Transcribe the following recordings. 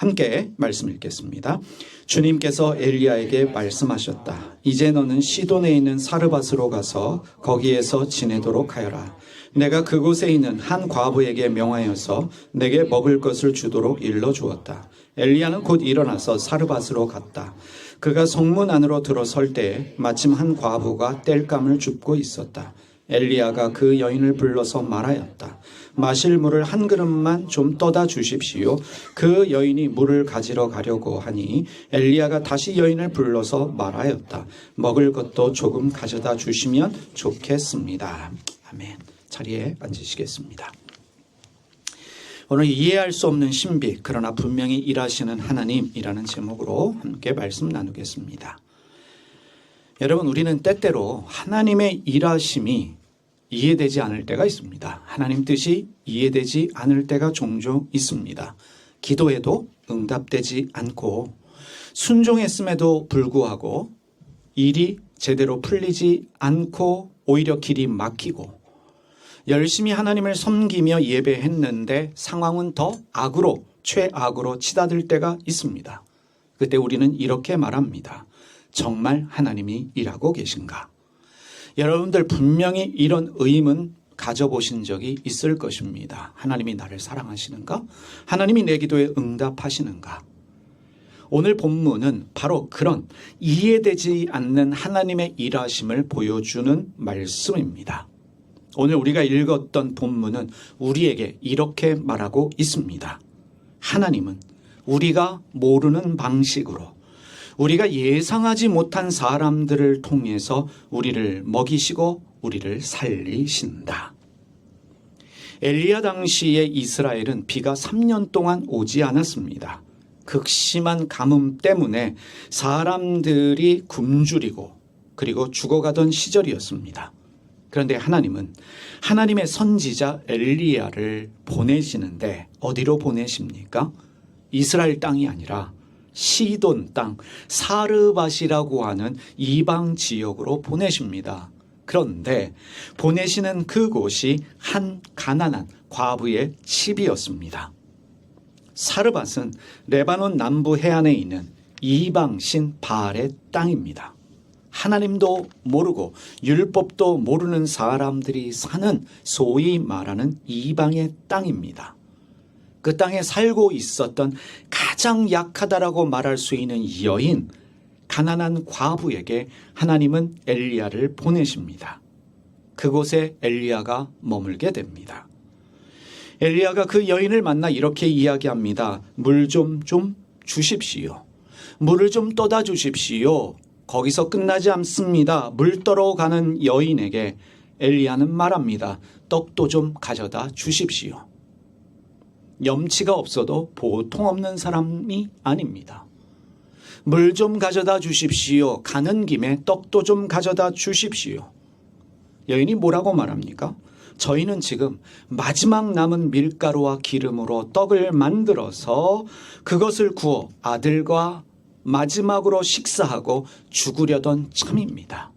함께 말씀 읽겠습니다. 주님께서 엘리야에게 말씀하셨다. 이제 너는 시돈에 있는 사르밧으로 가서 거기에서 지내도록 하여라. 내가 그곳에 있는 한 과부에게 명하여서 내게 먹을 것을 주도록 일러주었다. 엘리야는 곧 일어나서 사르밧으로 갔다. 그가 성문 안으로 들어설 때 마침 한 과부가 땔감을 줍고 있었다. 엘리야가 그 여인을 불러서 말하였다. 마실 물을 한 그릇만 좀 떠다 주십시오. 그 여인이 물을 가지러 가려고 하니 엘리야가 다시 여인을 불러서 말하였다. 먹을 것도 조금 가져다 주시면 좋겠습니다. 아멘. 자리에 앉으시겠습니다. 오늘 이해할 수 없는 신비, 그러나 분명히 일하시는 하나님이라는 제목으로 함께 말씀 나누겠습니다. 여러분, 우리는 때때로 하나님의 일하심이 이해되지 않을 때가 있습니다. 하나님 뜻이 이해되지 않을 때가 종종 있습니다. 기도해도 응답되지 않고 순종했음에도 불구하고 일이 제대로 풀리지 않고 오히려 길이 막히고 열심히 하나님을 섬기며 예배했는데 상황은 더 악으로, 최악으로 치닫을 때가 있습니다. 그때 우리는 이렇게 말합니다. 정말 하나님이 일하고 계신가? 여러분들 분명히 이런 의문 가져보신 적이 있을 것입니다. 하나님이 나를 사랑하시는가? 하나님이 내 기도에 응답하시는가? 오늘 본문은 바로 그런 이해되지 않는 하나님의 일하심을 보여주는 말씀입니다. 오늘 우리가 읽었던 본문은 우리에게 이렇게 말하고 있습니다. 하나님은 우리가 모르는 방식으로 우리가 예상하지 못한 사람들을 통해서 우리를 먹이시고 우리를 살리신다. 엘리야 당시의 이스라엘은 비가 3년 동안 오지 않았습니다. 극심한 가뭄 때문에 사람들이 굶주리고 그리고 죽어가던 시절이었습니다. 그런데 하나님은 하나님의 선지자 엘리야를 보내시는데 어디로 보내십니까? 이스라엘 땅이 아니라 시돈 땅 사르밧이라고 하는 이방 지역으로 보내십니다. 그런데 보내시는 그곳이 한 가난한 과부의 집이었습니다. 사르밧은 레바논 남부 해안에 있는 이방신 바알의 땅입니다. 하나님도 모르고 율법도 모르는 사람들이 사는 소위 말하는 이방의 땅입니다. 그 땅에 살고 있었던 가장 약하다라고 말할 수 있는 여인, 가난한 과부에게 하나님은 엘리야를 보내십니다. 그곳에 엘리야가 머물게 됩니다. 엘리야가 그 여인을 만나 이렇게 이야기합니다. 물 좀 주십시오. 물을 좀 떠다 주십시오. 거기서 끝나지 않습니다. 물 떠러 가는 여인에게 엘리야는 말합니다. 떡도 좀 가져다 주십시오. 염치가 없어도 보통 없는 사람이 아닙니다. 물 좀 가져다 주십시오. 가는 김에 떡도 좀 가져다 주십시오. 여인이 뭐라고 말합니까? 저희는 지금 마지막 남은 밀가루와 기름으로 떡을 만들어서 그것을 구워 아들과 마지막으로 식사하고 죽으려던 참입니다.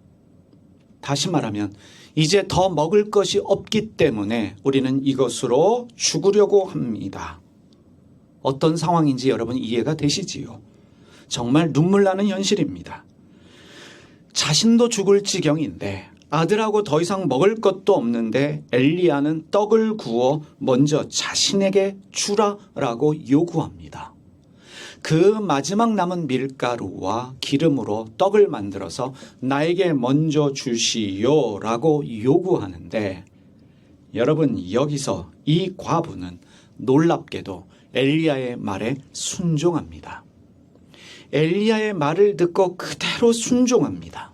다시 말하면 이제 더 먹을 것이 없기 때문에 우리는 이것으로 죽으려고 합니다. 어떤 상황인지 여러분 이해가 되시지요? 정말 눈물 나는 현실입니다. 자신도 죽을 지경인데 아들하고 더 이상 먹을 것도 없는데 엘리야는 떡을 구워 먼저 자신에게 주라라고 요구합니다. 그 마지막 남은 밀가루와 기름으로 떡을 만들어서 나에게 먼저 주시오라고 요구하는데 여러분 여기서 이 과부는 놀랍게도 엘리야의 말에 순종합니다. 엘리야의 말을 듣고 그대로 순종합니다.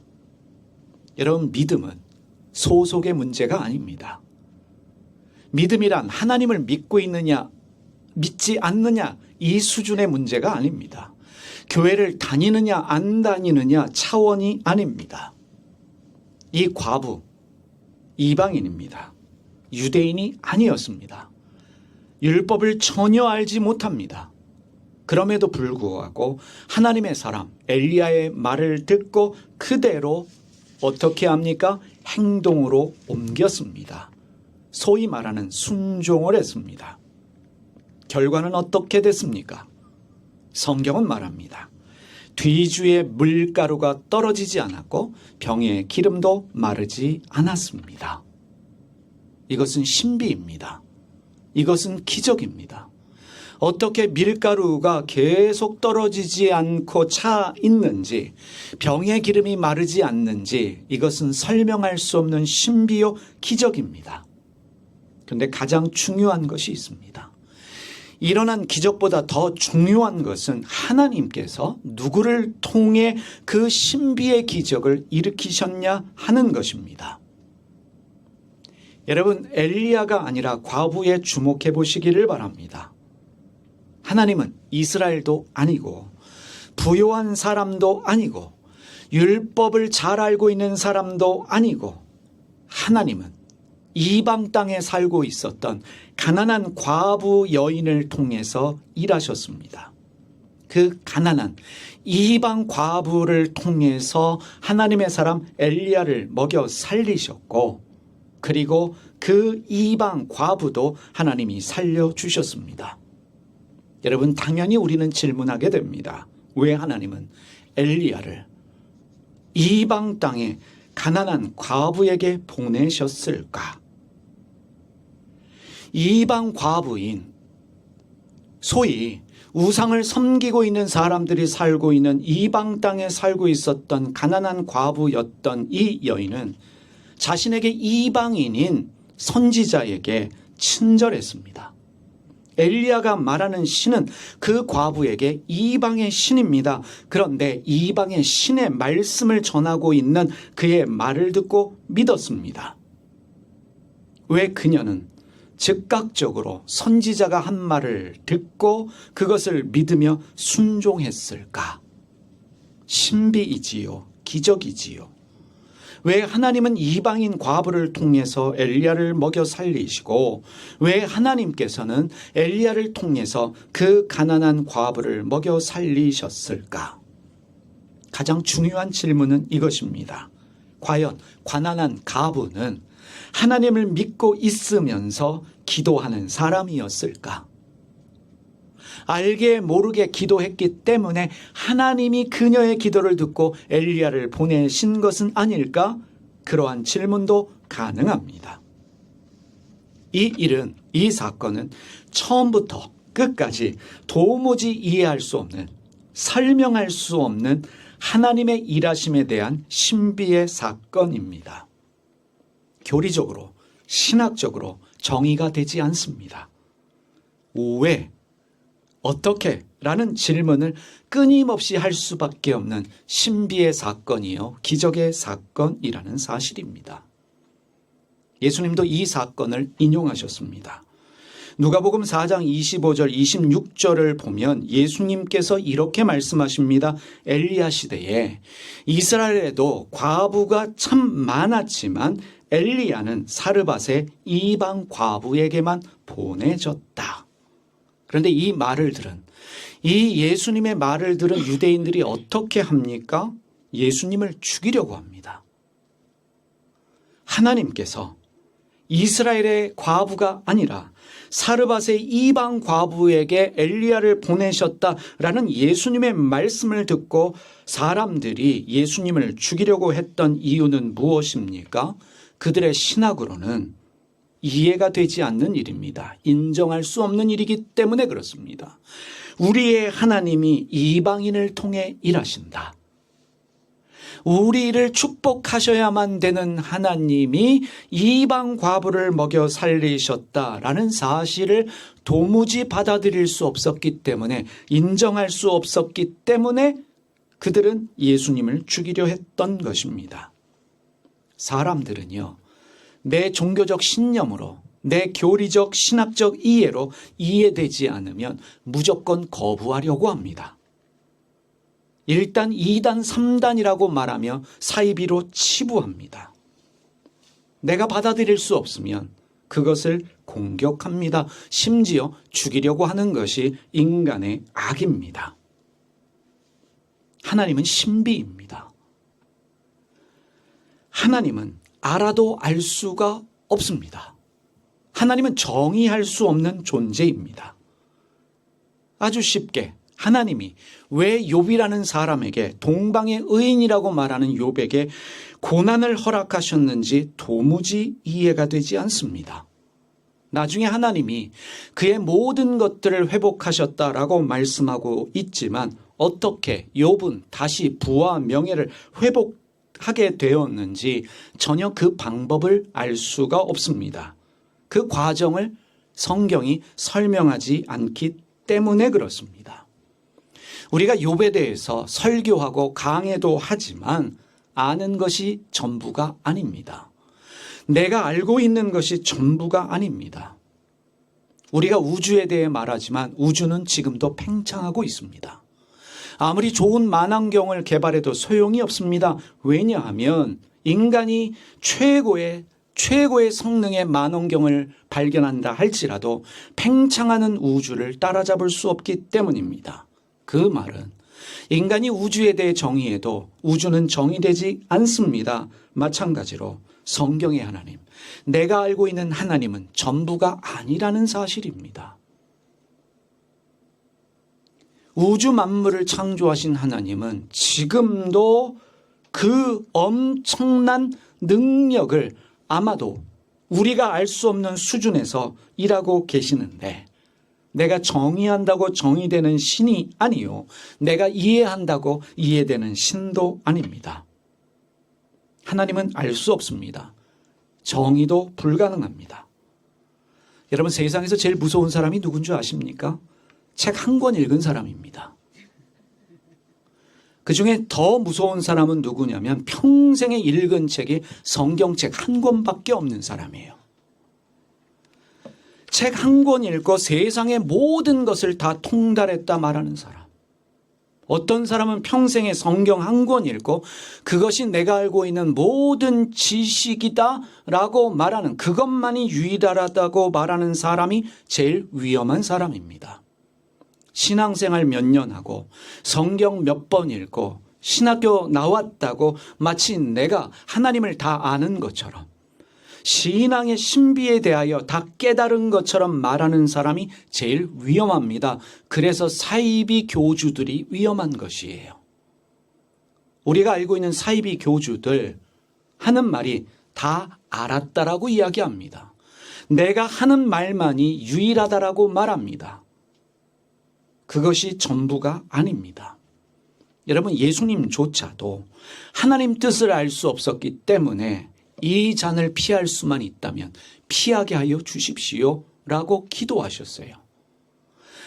여러분 믿음은 소속의 문제가 아닙니다. 믿음이란 하나님을 믿고 있느냐 믿지 않느냐 이 수준의 문제가 아닙니다. 교회를 다니느냐 안 다니느냐 차원이 아닙니다. 이 과부 이방인입니다. 유대인이 아니었습니다. 율법을 전혀 알지 못합니다. 그럼에도 불구하고 하나님의 사람 엘리야의 말을 듣고 그대로 어떻게 합니까? 행동으로 옮겼습니다. 소위 말하는 순종을 했습니다. 결과는 어떻게 됐습니까? 성경은 말합니다. 뒤주에 물가루가 떨어지지 않았고 병에 기름도 마르지 않았습니다. 이것은 신비입니다. 이것은 기적입니다. 어떻게 밀가루가 계속 떨어지지 않고 차 있는지, 병의 기름이 마르지 않는지, 이것은 설명할 수 없는 신비요 기적입니다. 그런데 가장 중요한 것이 있습니다. 일어난 기적보다 더 중요한 것은 하나님께서 누구를 통해 그 신비의 기적을 일으키셨냐 하는 것입니다. 여러분, 엘리야가 아니라 과부에 주목해 보시기를 바랍니다. 하나님은 이스라엘도 아니고 부요한 사람도 아니고 율법을 잘 알고 있는 사람도 아니고, 하나님은 이방 땅에 살고 있었던 가난한 과부 여인을 통해서 일하셨습니다. 그 가난한 이방 과부를 통해서 하나님의 사람 엘리야를 먹여 살리셨고, 그리고 그 이방 과부도 하나님이 살려주셨습니다. 여러분, 당연히 우리는 질문하게 됩니다. 왜 하나님은 엘리야를 이방 땅에 가난한 과부에게 보내셨을까? 이방 과부인, 소위 우상을 섬기고 있는 사람들이 살고 있는 이방 땅에 살고 있었던 가난한 과부였던 이 여인은 자신에게 이방인인 선지자에게 친절했습니다. 엘리야가 말하는 신은 그 과부에게 이방의 신입니다. 그런데 이방의 신의 말씀을 전하고 있는 그의 말을 듣고 믿었습니다. 왜 그녀는 즉각적으로 선지자가 한 말을 듣고 그것을 믿으며 순종했을까? 신비이지요, 기적이지요. 왜 하나님은 이방인 과부를 통해서 엘리야를 먹여 살리시고, 왜 하나님께서는 엘리야를 통해서 그 가난한 과부를 먹여 살리셨을까? 가장 중요한 질문은 이것입니다. 과연 가난한 과부는 하나님을 믿고 있으면서 기도하는 사람이었을까? 알게 모르게 기도했기 때문에 하나님이 그녀의 기도를 듣고 엘리야를 보내신 것은 아닐까? 그러한 질문도 가능합니다. 이 사건은 처음부터 끝까지 도무지 이해할 수 없는, 설명할 수 없는 하나님의 일하심에 대한 신비의 사건입니다. 교리적으로, 신학적으로 정의가 되지 않습니다. 왜? 어떻게? 라는 질문을 끊임없이 할 수밖에 없는 신비의 사건이요, 기적의 사건이라는 사실입니다. 예수님도 이 사건을 인용하셨습니다. 누가복음 4장 25절 26절을 보면 예수님께서 이렇게 말씀하십니다. 엘리야 시대에 이스라엘에도 과부가 참 많았지만 엘리야는 사르밧의 이방 과부에게만 보내졌다. 그런데 이 예수님의 말을 들은 유대인들이 어떻게 합니까? 예수님을 죽이려고 합니다. 하나님께서 이스라엘의 과부가 아니라 사르밧의 이방 과부에게 엘리야를 보내셨다라는 예수님의 말씀을 듣고 사람들이 예수님을 죽이려고 했던 이유는 무엇입니까? 그들의 신학으로는 이해가 되지 않는 일입니다. 인정할 수 없는 일이기 때문에 그렇습니다. 우리의 하나님이 이방인을 통해 일하신다. 우리를 축복하셔야만 되는 하나님이 이방 과부를 먹여 살리셨다라는 사실을 도무지 받아들일 수 없었기 때문에, 인정할 수 없었기 때문에 그들은 예수님을 죽이려 했던 것입니다. 사람들은요, 내 종교적 신념으로, 내 교리적 신학적 이해로 이해되지 않으면 무조건 거부하려고 합니다. 1단, 2단, 3단이라고 말하며 사이비로 치부합니다. 내가 받아들일 수 없으면 그것을 공격합니다. 심지어 죽이려고 하는 것이 인간의 악입니다. 하나님은 신비입니다. 하나님은 알아도 알 수가 없습니다. 하나님은 정의할 수 없는 존재입니다. 아주 쉽게 하나님이 왜 욥이라는 사람에게 동방의 의인이라고 말하는 욥에게 고난을 허락하셨는지 도무지 이해가 되지 않습니다. 나중에 하나님이 그의 모든 것들을 회복하셨다라고 말씀하고 있지만 어떻게 욥은 다시 부와 명예를 회복하게 되었는지 전혀 그 방법을 알 수가 없습니다. 그 과정을 성경이 설명하지 않기 때문에 그렇습니다. 우리가 욥에 대해서 설교하고 강해도 하지만 아는 것이 전부가 아닙니다. 내가 알고 있는 것이 전부가 아닙니다. 우리가 우주에 대해 말하지만 우주는 지금도 팽창하고 있습니다. 아무리 좋은 만환경을 개발해도 소용이 없습니다. 왜냐하면 인간이 최고의 성능의 만원경을 발견한다 할지라도 팽창하는 우주를 따라잡을 수 없기 때문입니다. 그 말은 인간이 우주에 대해 정의해도 우주는 정의되지 않습니다. 마찬가지로 성경의 하나님, 내가 알고 있는 하나님은 전부가 아니라는 사실입니다. 우주 만물을 창조하신 하나님은 지금도 그 엄청난 능력을 아마도 우리가 알 수 없는 수준에서 일하고 계시는데 내가 정의한다고 정의되는 신이 아니요, 내가 이해한다고 이해되는 신도 아닙니다. 하나님은 알 수 없습니다. 정의도 불가능합니다. 여러분, 세상에서 제일 무서운 사람이 누군 줄 아십니까? 책 한 권 읽은 사람입니다. 그중에 더 무서운 사람은 누구냐면 평생에 읽은 책이 성경책 한 권밖에 없는 사람이에요. 책 한 권 읽고 세상의 모든 것을 다 통달했다 말하는 사람. 어떤 사람은 평생에 성경 한 권 읽고 그것이 내가 알고 있는 모든 지식이다라고 말하는, 그것만이 유일하다고 말하는 사람이 제일 위험한 사람입니다. 신앙생활 몇 년 하고 성경 몇 번 읽고 신학교 나왔다고 마치 내가 하나님을 다 아는 것처럼, 신앙의 신비에 대하여 다 깨달은 것처럼 말하는 사람이 제일 위험합니다. 그래서 사이비 교주들이 위험한 것이에요. 우리가 알고 있는 사이비 교주들 하는 말이 다 알았다라고 이야기합니다. 내가 하는 말만이 유일하다라고 말합니다. 그것이 전부가 아닙니다. 여러분, 예수님조차도 하나님 뜻을 알 수 없었기 때문에 이 잔을 피할 수만 있다면 피하게 하여 주십시오 라고 기도하셨어요.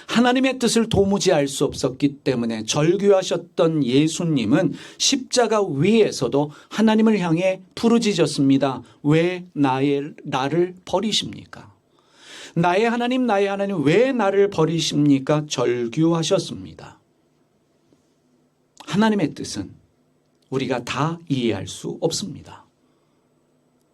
하나님의 뜻을 도무지 알 수 없었기 때문에 절규하셨던 예수님은 십자가 위에서도 하나님을 향해 부르짖었습니다. 왜 나를 버리십니까? 나의 하나님 왜 나를 버리십니까? 절규하셨습니다. 하나님의 뜻은 우리가 다 이해할 수 없습니다.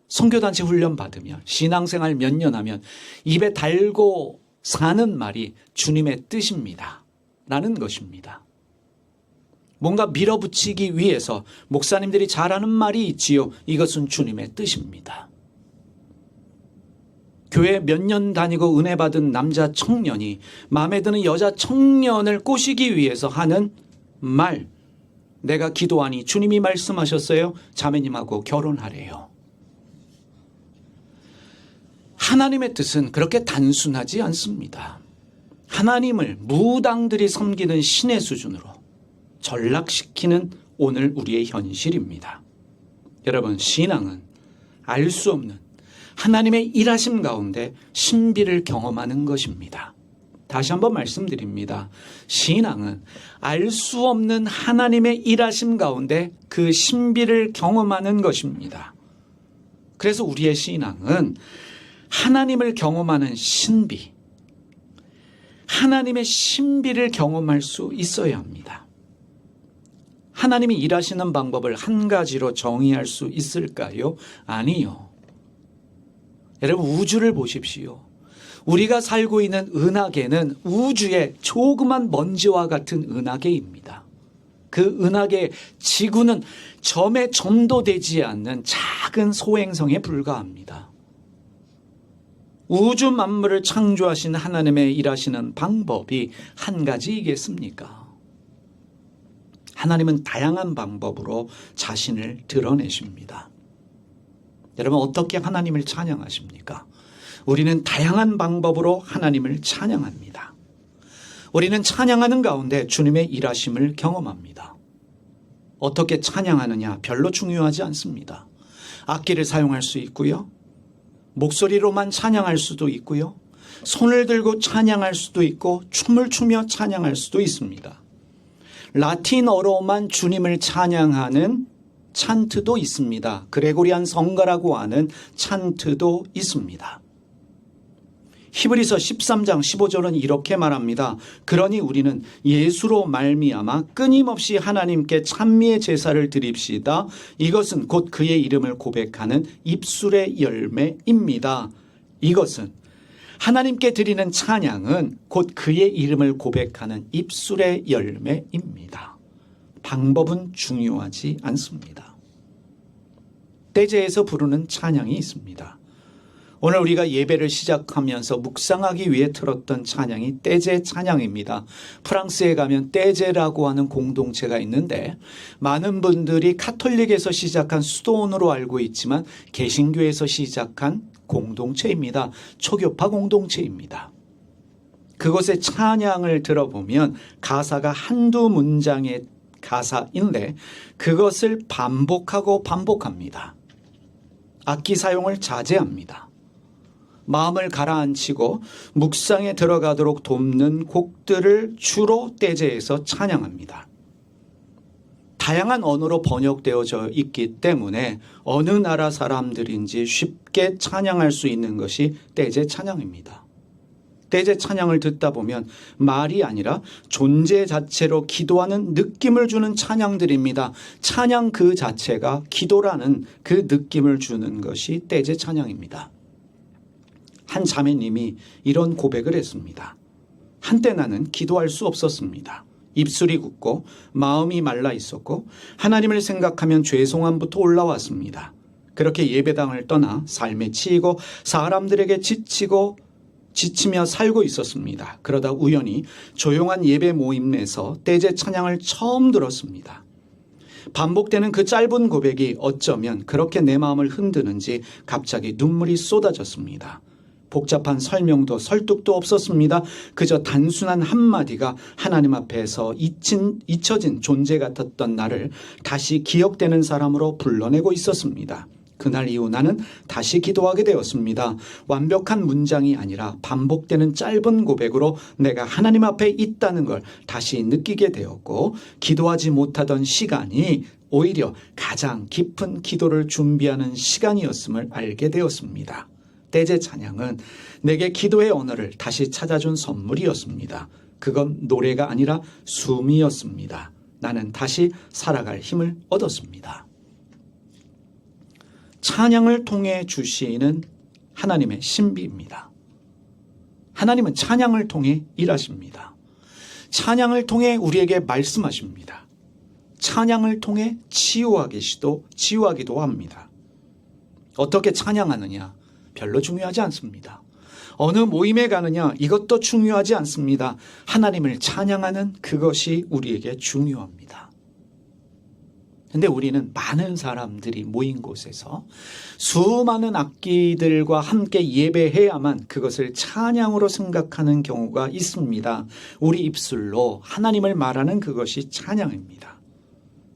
선교단체 훈련 받으면, 신앙생활 몇 년 하면 입에 달고 사는 말이 주님의 뜻입니다 라는 것입니다. 뭔가 밀어붙이기 위해서 목사님들이 잘하는 말이 있지요. 이것은 주님의 뜻입니다. 교회 몇 년 다니고 은혜 받은 남자 청년이 마음에 드는 여자 청년을 꼬시기 위해서 하는 말, 내가 기도하니 주님이 말씀하셨어요. 자매님하고 결혼하래요. 하나님의 뜻은 그렇게 단순하지 않습니다. 하나님을 무당들이 섬기는 신의 수준으로 전락시키는 오늘 우리의 현실입니다. 여러분, 신앙은 알 수 없는 하나님의 일하심 가운데 신비를 경험하는 것입니다. 다시 한번 말씀드립니다. 신앙은 알 수 없는 하나님의 일하심 가운데 그 신비를 경험하는 것입니다. 그래서 우리의 신앙은 하나님을 경험하는 신비, 하나님의 신비를 경험할 수 있어야 합니다. 하나님이 일하시는 방법을 한 가지로 정의할 수 있을까요? 아니요. 여러분, 우주를 보십시오. 우리가 살고 있는 은하계는 우주의 조그만 먼지와 같은 은하계입니다. 그 은하계 지구는 점에 점도 되지 않는 작은 소행성에 불과합니다. 우주 만물을 창조하신 하나님의 일하시는 방법이 한 가지이겠습니까? 하나님은 다양한 방법으로 자신을 드러내십니다. 여러분, 어떻게 하나님을 찬양하십니까? 우리는 다양한 방법으로 하나님을 찬양합니다. 우리는 찬양하는 가운데 주님의 일하심을 경험합니다. 어떻게 찬양하느냐 별로 중요하지 않습니다. 악기를 사용할 수 있고요. 목소리로만 찬양할 수도 있고요. 손을 들고 찬양할 수도 있고 춤을 추며 찬양할 수도 있습니다. 라틴어로만 주님을 찬양하는 찬트도 있습니다. 그레고리안 성가라고 하는 찬트도 있습니다. 히브리서 13장 15절은 이렇게 말합니다. 그러니 우리는 예수로 말미암아 끊임없이 하나님께 찬미의 제사를 드립시다. 이것은 곧 그의 이름을 고백하는 입술의 열매입니다. 이것은 하나님께 드리는 찬양은 곧 그의 이름을 고백하는 입술의 열매입니다. 방법은 중요하지 않습니다. 떼제에서 부르는 찬양이 있습니다. 오늘 우리가 예배를 시작하면서 묵상하기 위해 틀었던 찬양이 떼제 찬양입니다. 프랑스에 가면 떼제라고 하는 공동체가 있는데 많은 분들이 카톨릭에서 시작한 수도원으로 알고 있지만 개신교에서 시작한 공동체입니다. 초교파 공동체입니다. 그곳의 찬양을 들어보면 가사가 한두 문장의 가사인데 그것을 반복하고 반복합니다. 악기 사용을 자제합니다. 마음을 가라앉히고 묵상에 들어가도록 돕는 곡들을 주로 떼제에서 찬양합니다. 다양한 언어로 번역되어져 있기 때문에 어느 나라 사람들인지 쉽게 찬양할 수 있는 것이 떼제 찬양입니다. 떼제 찬양을 듣다 보면 말이 아니라 존재 자체로 기도하는 느낌을 주는 찬양들입니다. 찬양 그 자체가 기도라는 그 느낌을 주는 것이 떼제 찬양입니다. 한 자매님이 이런 고백을 했습니다. 한때 나는 기도할 수 없었습니다. 입술이 굳고 마음이 말라 있었고 하나님을 생각하면 죄송함부터 올라왔습니다. 그렇게 예배당을 떠나 삶에 치이고 사람들에게 지치며 살고 있었습니다. 그러다 우연히 조용한 예배 모임에서 떼제 찬양을 처음 들었습니다. 반복되는 그 짧은 고백이 어쩌면 그렇게 내 마음을 흔드는지 갑자기 눈물이 쏟아졌습니다. 복잡한 설명도 설득도 없었습니다. 그저 단순한 한마디가 하나님 앞에서 잊혀진 존재 같았던 나를 다시 기억되는 사람으로 불러내고 있었습니다. 그날 이후 나는 다시 기도하게 되었습니다. 완벽한 문장이 아니라 반복되는 짧은 고백으로 내가 하나님 앞에 있다는 걸 다시 느끼게 되었고 기도하지 못하던 시간이 오히려 가장 깊은 기도를 준비하는 시간이었음을 알게 되었습니다. 떼제 찬양은 내게 기도의 언어를 다시 찾아준 선물이었습니다. 그건 노래가 아니라 숨이었습니다. 나는 다시 살아갈 힘을 얻었습니다. 찬양을 통해 주시는 하나님의 신비입니다. 하나님은 찬양을 통해 일하십니다. 찬양을 통해 우리에게 말씀하십니다. 찬양을 통해 치유하기도 합니다. 어떻게 찬양하느냐? 별로 중요하지 않습니다. 어느 모임에 가느냐? 이것도 중요하지 않습니다. 하나님을 찬양하는 그것이 우리에게 중요합니다. 그런데 우리는 많은 사람들이 모인 곳에서 수많은 악기들과 함께 예배해야만 그것을 찬양으로 생각하는 경우가 있습니다. 우리 입술로 하나님을 말하는 그것이 찬양입니다.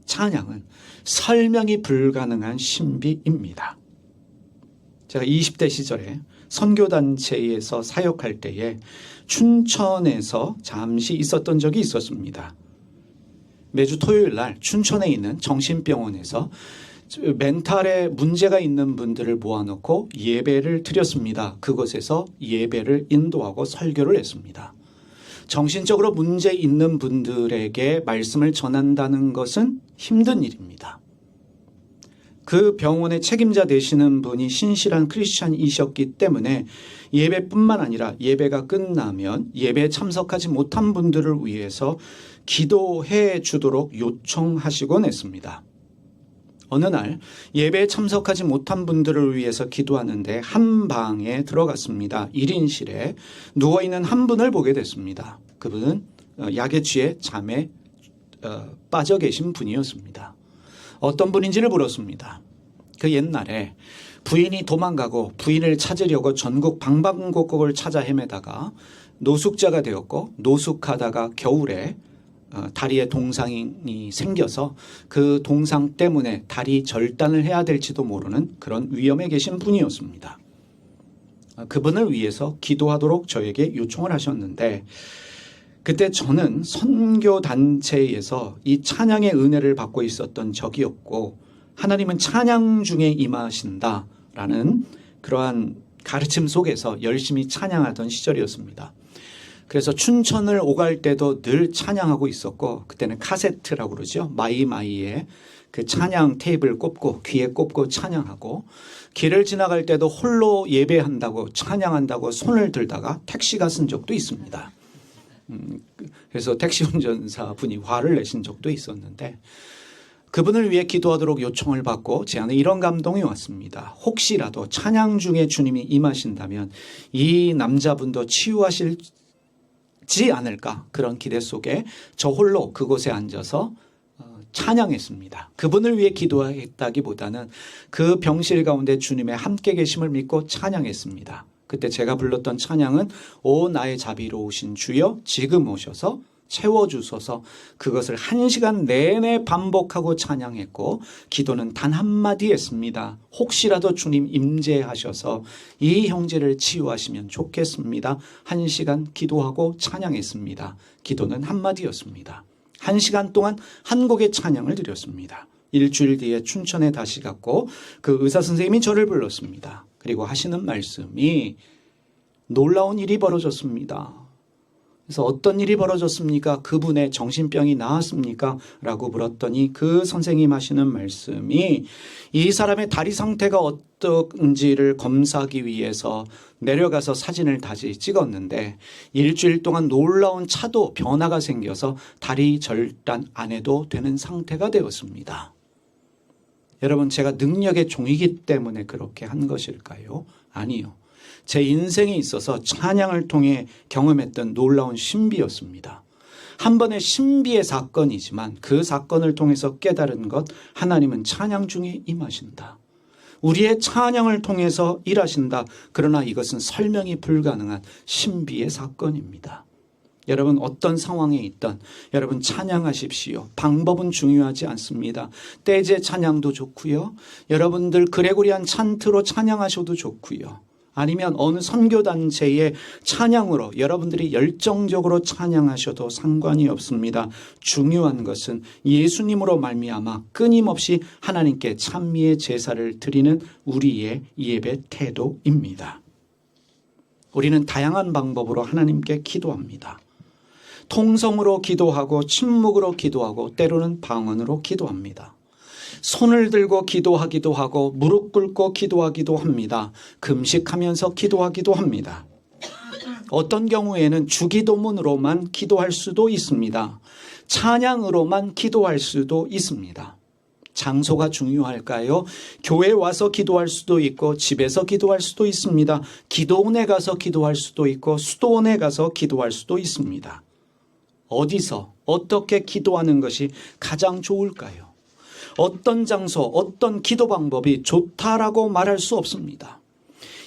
찬양은 설명이 불가능한 신비입니다. 제가 20대 시절에 선교단체에서 사역할 때에 춘천에서 잠시 있었던 적이 있었습니다. 매주 토요일 날 춘천에 있는 정신병원에서 멘탈에 문제가 있는 분들을 모아놓고 예배를 드렸습니다. 그곳에서 예배를 인도하고 설교를 했습니다. 정신적으로 문제 있는 분들에게 말씀을 전한다는 것은 힘든 일입니다. 그 병원의 책임자 되시는 분이 신실한 크리스찬이셨기 때문에 예배뿐만 아니라 예배가 끝나면 예배에 참석하지 못한 분들을 위해서 기도해 주도록 요청하시곤 했습니다. 어느 날 예배에 참석하지 못한 분들을 위해서 기도하는데 한 방에 들어갔습니다. 1인실에 누워있는 한 분을 보게 됐습니다. 그분은 약에 취해 잠에 빠져 계신 분이었습니다. 어떤 분인지를 물었습니다. 그 옛날에 부인이 도망가고 부인을 찾으려고 전국 방방곡곡을 찾아 헤매다가 노숙자가 되었고 노숙하다가 겨울에 다리에 동상이 생겨서 그 동상 때문에 다리 절단을 해야 될지도 모르는 그런 위험에 계신 분이었습니다. 그분을 위해서 기도하도록 저에게 요청을 하셨는데 그때 저는 선교단체에서 이 찬양의 은혜를 받고 있었던 적이었고 하나님은 찬양 중에 임하신다라는 그러한 가르침 속에서 열심히 찬양하던 시절이었습니다. 그래서 춘천을 오갈 때도 늘 찬양하고 있었고 그때는 카세트라고 그러죠. 마이마이에 그 찬양 테이프를 꼽고 귀에 꼽고 찬양하고 길을 지나갈 때도 홀로 예배한다고 찬양한다고 손을 들다가 택시가 쓴 적도 있습니다. 그래서 택시 운전사 분이 화를 내신 적도 있었는데 그분을 위해 기도하도록 요청을 받고 제 안에 이런 감동이 왔습니다. 혹시라도 찬양 중에 주님이 임하신다면 이 남자분도 치유하실지 않을까 그런 기대 속에 저 홀로 그곳에 앉아서 찬양했습니다. 그분을 위해 기도했다기보다는 그 병실 가운데 주님의 함께 계심을 믿고 찬양했습니다. 그때 제가 불렀던 찬양은 오 나의 자비로우신 주여 지금 오셔서 채워주소서 그것을 1시간 내내 반복하고 찬양했고 기도는 단 한마디 했습니다. 혹시라도 주님 임재하셔서 이 형제를 치유하시면 좋겠습니다. 1시간 기도하고 찬양했습니다. 기도는 한마디였습니다. 1시간 동안 한 곡의 찬양을 드렸습니다. 일주일 뒤에 춘천에 다시 갔고 그 의사 선생님이 저를 불렀습니다. 그리고 하시는 말씀이 놀라운 일이 벌어졌습니다. 그래서 어떤 일이 벌어졌습니까? 그분의 정신병이 나았습니까? 라고 물었더니 그 선생님 하시는 말씀이 이 사람의 다리 상태가 어떤지를 검사하기 위해서 내려가서 사진을 다시 찍었는데 일주일 동안 놀라운 차도 변화가 생겨서 다리 절단 안 해도 되는 상태가 되었습니다. 여러분 제가 능력의 종이기 때문에 그렇게 한 것일까요? 아니요. 제 인생에 있어서 찬양을 통해 경험했던 놀라운 신비였습니다. 한 번의 신비의 사건이지만 그 사건을 통해서 깨달은 것 하나님은 찬양 중에 임하신다. 우리의 찬양을 통해서 일하신다. 그러나 이것은 설명이 불가능한 신비의 사건입니다. 여러분 어떤 상황에 있든 여러분 찬양하십시오. 방법은 중요하지 않습니다. 떼제 찬양도 좋고요. 여러분들 그레고리안 찬트로 찬양하셔도 좋고요. 아니면 어느 선교단체의 찬양으로 여러분들이 열정적으로 찬양하셔도 상관이 없습니다. 중요한 것은 예수님으로 말미암아 끊임없이 하나님께 찬미의 제사를 드리는 우리의 예배 태도입니다. 우리는 다양한 방법으로 하나님께 기도합니다. 통성으로 기도하고 침묵으로 기도하고 때로는 방언으로 기도합니다. 손을 들고 기도하기도 하고 무릎 꿇고 기도하기도 합니다. 금식하면서 기도하기도 합니다. 어떤 경우에는 주기도문으로만 기도할 수도 있습니다. 찬양으로만 기도할 수도 있습니다. 장소가 중요할까요? 교회 와서 기도할 수도 있고 집에서 기도할 수도 있습니다. 기도원에 가서 기도할 수도 있고 수도원에 가서 기도할 수도 있습니다. 어디서 어떻게 기도하는 것이 가장 좋을까요? 어떤 장소, 어떤 기도 방법이 좋다라고 말할 수 없습니다.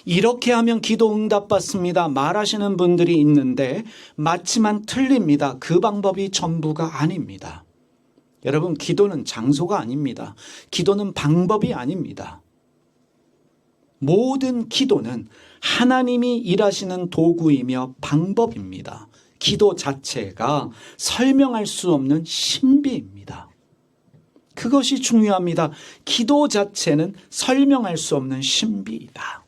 이렇게 하면 기도 응답받습니다. 말하시는 분들이 있는데 맞지만 틀립니다. 그 방법이 전부가 아닙니다. 여러분 기도는 장소가 아닙니다. 기도는 방법이 아닙니다. 모든 기도는 하나님이 일하시는 도구이며 방법입니다. 기도 자체가 설명할 수 없는 신비입니다. 그것이 중요합니다. 기도 자체는 설명할 수 없는 신비이다.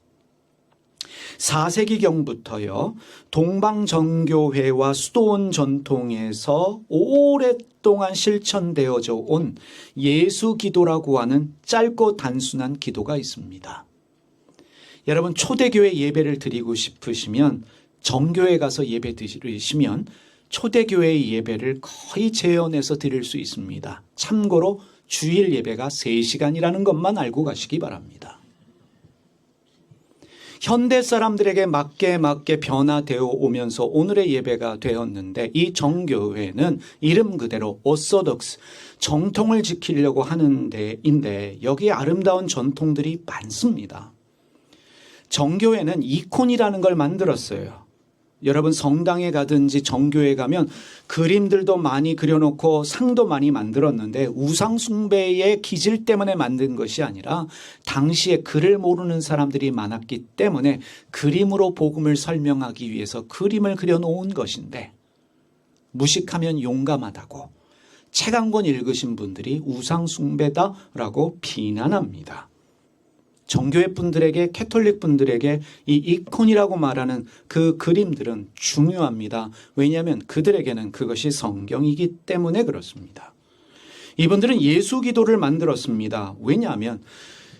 4세기경부터요. 동방정교회와 수도원 전통에서 오랫동안 실천되어져 온 예수기도라고 하는 짧고 단순한 기도가 있습니다. 여러분 초대교회 예배를 드리고 싶으시면 정교회 가서 예배 드리시면 초대교회 예배를 거의 재현해서 드릴 수 있습니다. 참고로 주일 예배가 3시간이라는 것만 알고 가시기 바랍니다. 현대 사람들에게 맞게 변화되어 오면서 오늘의 예배가 되었는데, 이 정교회는 이름 그대로 오소독스, 정통을 지키려고 하는 데인데 여기에 아름다운 전통들이 많습니다. 정교회는 이콘이라는 걸 만들었어요. 여러분 성당에 가든지 정교회 가면 그림들도 많이 그려놓고 상도 많이 만들었는데, 우상 숭배의 기질 때문에 만든 것이 아니라 당시에 글을 모르는 사람들이 많았기 때문에 그림으로 복음을 설명하기 위해서 그림을 그려놓은 것인데, 무식하면 용감하다고 책 한 권 읽으신 분들이 우상 숭배다라고 비난합니다. 정교회 분들에게, 캐톨릭 분들에게 이 이콘이라고 말하는 그 그림들은 중요합니다. 왜냐하면 그들에게는 그것이 성경이기 때문에 그렇습니다. 이분들은 예수 기도를 만들었습니다. 왜냐하면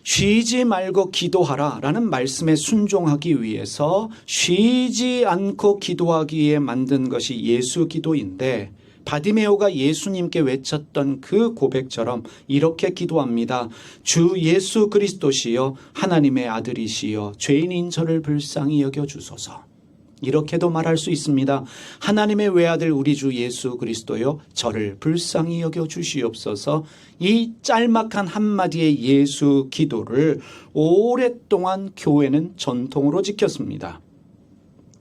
쉬지 말고 기도하라 라는 말씀에 순종하기 위해서 쉬지 않고 기도하기에 만든 것이 예수 기도인데, 바디메오가 예수님께 외쳤던 그 고백처럼 이렇게 기도합니다. 주 예수 그리스도시여 하나님의 아들이시여 죄인인 저를 불쌍히 여겨주소서. 이렇게도 말할 수 있습니다. 하나님의 외아들 우리 주 예수 그리스도여 저를 불쌍히 여겨주시옵소서. 이 짤막한 한마디의 예수 기도를 오랫동안 교회는 전통으로 지켰습니다.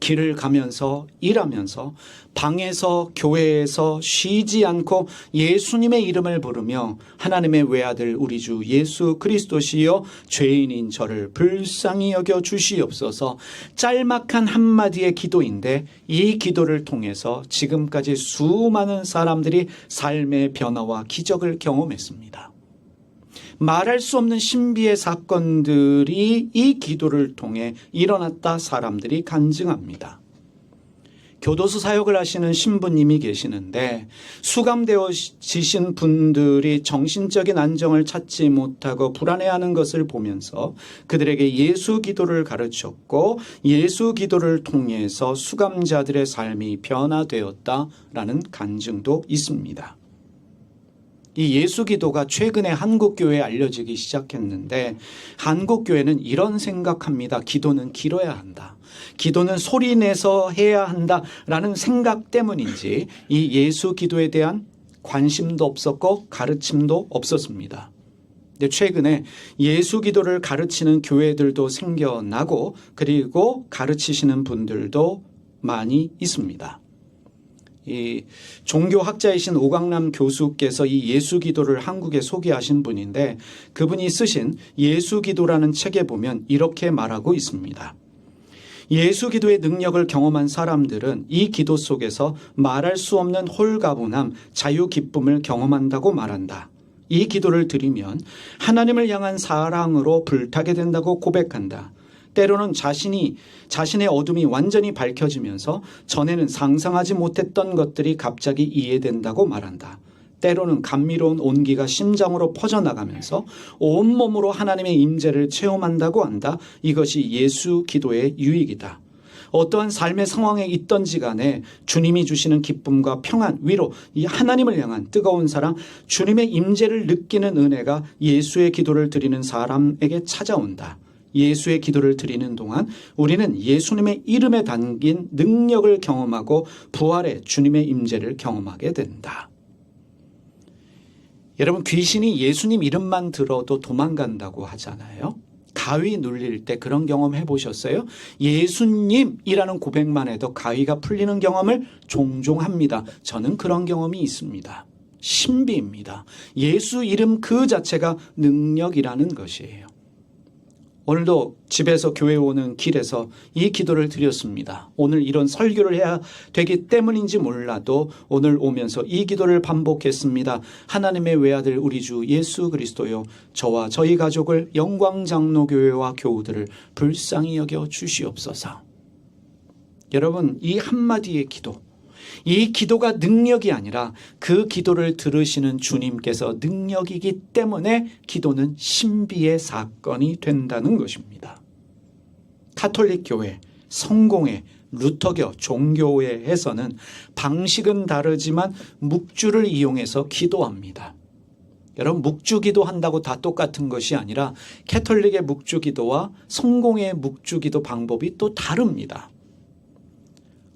길을 가면서, 일하면서, 방에서, 교회에서 쉬지 않고 예수님의 이름을 부르며 하나님의 외아들 우리 주 예수 그리스도시여 죄인인 저를 불쌍히 여겨 주시옵소서. 짤막한 한마디의 기도인데, 이 기도를 통해서 지금까지 수많은 사람들이 삶의 변화와 기적을 경험했습니다. 말할 수 없는 신비의 사건들이 이 기도를 통해 일어났다 사람들이 간증합니다. 교도소 사역을 하시는 신부님이 계시는데, 수감되어지신 분들이 정신적인 안정을 찾지 못하고 불안해하는 것을 보면서 그들에게 예수 기도를 가르쳤고, 예수 기도를 통해서 수감자들의 삶이 변화되었다라는 간증도 있습니다. 이 예수 기도가 최근에 한국교회에 알려지기 시작했는데, 한국교회는 이런 생각합니다. 기도는 길어야 한다. 기도는 소리내서 해야 한다라는 생각 때문인지 이 예수 기도에 대한 관심도 없었고 가르침도 없었습니다. 근데 최근에 예수 기도를 가르치는 교회들도 생겨나고, 그리고 가르치시는 분들도 많이 있습니다. 이 종교학자이신 오강남 교수께서 이 예수 기도를 한국에 소개하신 분인데, 그분이 쓰신 예수 기도라는 책에 보면 이렇게 말하고 있습니다. 예수 기도의 능력을 경험한 사람들은 이 기도 속에서 말할 수 없는 홀가분함, 자유 기쁨을 경험한다고 말한다. 이 기도를 드리면 하나님을 향한 사랑으로 불타게 된다고 고백한다. 때로는 자신의 어둠이 완전히 밝혀지면서 전에는 상상하지 못했던 것들이 갑자기 이해된다고 말한다. 때로는 감미로운 온기가 심장으로 퍼져나가면서 온몸으로 하나님의 임재를 체험한다고 한다. 이것이 예수 기도의 유익이다. 어떠한 삶의 상황에 있던지 간에 주님이 주시는 기쁨과 평안, 위로, 이 하나님을 향한 뜨거운 사랑, 주님의 임재를 느끼는 은혜가 예수의 기도를 드리는 사람에게 찾아온다. 예수의 기도를 드리는 동안 우리는 예수님의 이름에 담긴 능력을 경험하고 부활의 주님의 임재를 경험하게 된다. 여러분, 귀신이 예수님 이름만 들어도 도망간다고 하잖아요. 가위 눌릴 때 그런 경험 해보셨어요? 예수님이라는 고백만 해도 가위가 풀리는 경험을 종종 합니다. 저는 그런 경험이 있습니다. 신비입니다. 예수 이름 그 자체가 능력이라는 것이에요. 오늘도 집에서 교회 오는 길에서 이 기도를 드렸습니다. 오늘 이런 설교를 해야 되기 때문인지 몰라도 오늘 오면서 이 기도를 반복했습니다. 하나님의 외아들 우리 주 예수 그리스도요, 저와 저희 가족을 영광장로교회와 교우들을 불쌍히 여겨 주시옵소서. 여러분, 이 한마디의 기도, 이 기도가 능력이 아니라 그 기도를 들으시는 주님께서 능력이기 때문에 기도는 신비의 사건이 된다는 것입니다. 가톨릭 교회, 성공회, 루터교, 종교회에서는 방식은 다르지만 묵주를 이용해서 기도합니다. 여러분, 묵주기도 한다고 다 똑같은 것이 아니라 캐톨릭의 묵주기도와 성공의 묵주기도 방법이 또 다릅니다.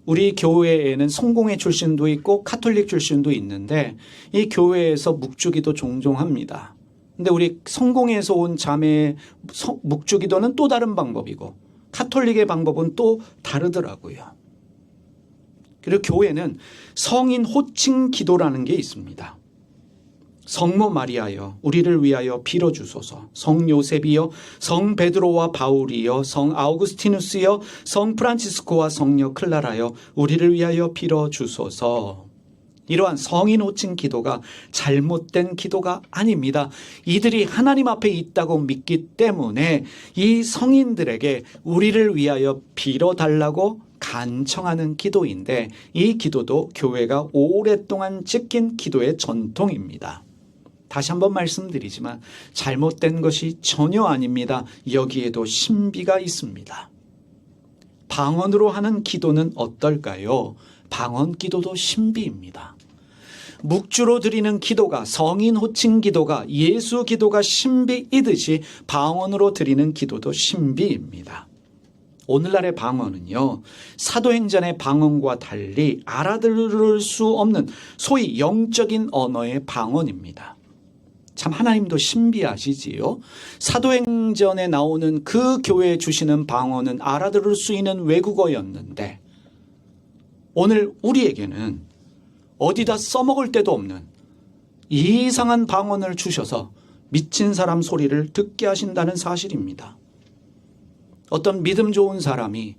우리 교회에는 성공회 출신도 있고 카톨릭 출신도 있는데 이 교회에서 묵주기도 종종 합니다. 근데 우리 성공회에서 온 자매의 묵주기도는 또 다른 방법이고 카톨릭의 방법은 또 다르더라고요. 그리고 교회는 성인 호칭 기도라는 게 있습니다. 성모 마리아여 우리를 위하여 빌어주소서. 성 요셉이여 성 베드로와 바울이여 성 아우구스티누스여 성 프란치스코와 성녀 클라라여 우리를 위하여 빌어주소서. 이러한 성인 호칭 기도가 잘못된 기도가 아닙니다. 이들이 하나님 앞에 있다고 믿기 때문에 이 성인들에게 우리를 위하여 빌어달라고 간청하는 기도인데 이 기도도 교회가 오랫동안 지킨 기도의 전통입니다. 다시 한번 말씀드리지만 잘못된 것이 전혀 아닙니다. 여기에도 신비가 있습니다. 방언으로 하는 기도는 어떨까요? 방언 기도도 신비입니다. 묵주로 드리는 기도가 성인 호칭 기도가 예수 기도가 신비이듯이 방언으로 드리는 기도도 신비입니다. 오늘날의 방언은요, 사도행전의 방언과 달리 알아들을 수 없는 소위 영적인 언어의 방언입니다. 참 하나님도 신비하시지요. 사도행전에 나오는 그 교회에 주시는 방언은 알아들을 수 있는 외국어였는데 오늘 우리에게는 어디다 써먹을 데도 없는 이상한 방언을 주셔서 미친 사람 소리를 듣게 하신다는 사실입니다. 어떤 믿음 좋은 사람이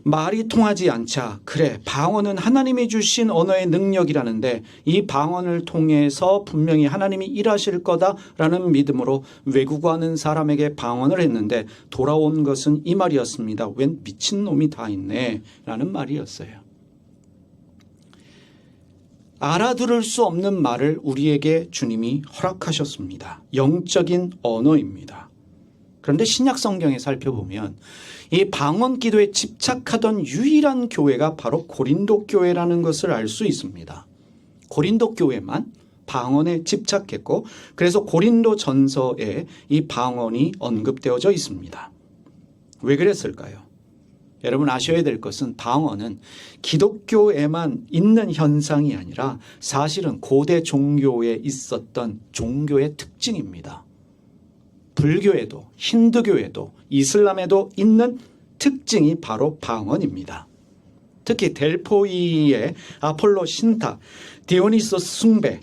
말이 통하지 않자 그래 방언은 하나님이 주신 언어의 능력이라는데 이 방언을 통해서 분명히 하나님이 일하실 거다라는 믿음으로 외국어하는 사람에게 방언을 했는데 돌아온 것은 이 말이었습니다. 웬 미친놈이 다 있네 라는 말이었어요. 알아들을 수 없는 말을 우리에게 주님이 허락하셨습니다. 영적인 언어입니다. 그런데 신약 성경에 살펴보면 이 방언 기도에 집착하던 유일한 교회가 바로 고린도 교회라는 것을 알 수 있습니다. 고린도 교회만 방언에 집착했고 그래서 고린도 전서에 이 방언이 언급되어져 있습니다. 왜 그랬을까요? 여러분 아셔야 될 것은 방언은 기독교에만 있는 현상이 아니라 사실은 고대 종교에 있었던 종교의 특징입니다. 불교에도 힌두교에도 이슬람에도 있는 특징이 바로 방언입니다. 특히 델포이의 아폴로 신탁, 디오니소스 숭배,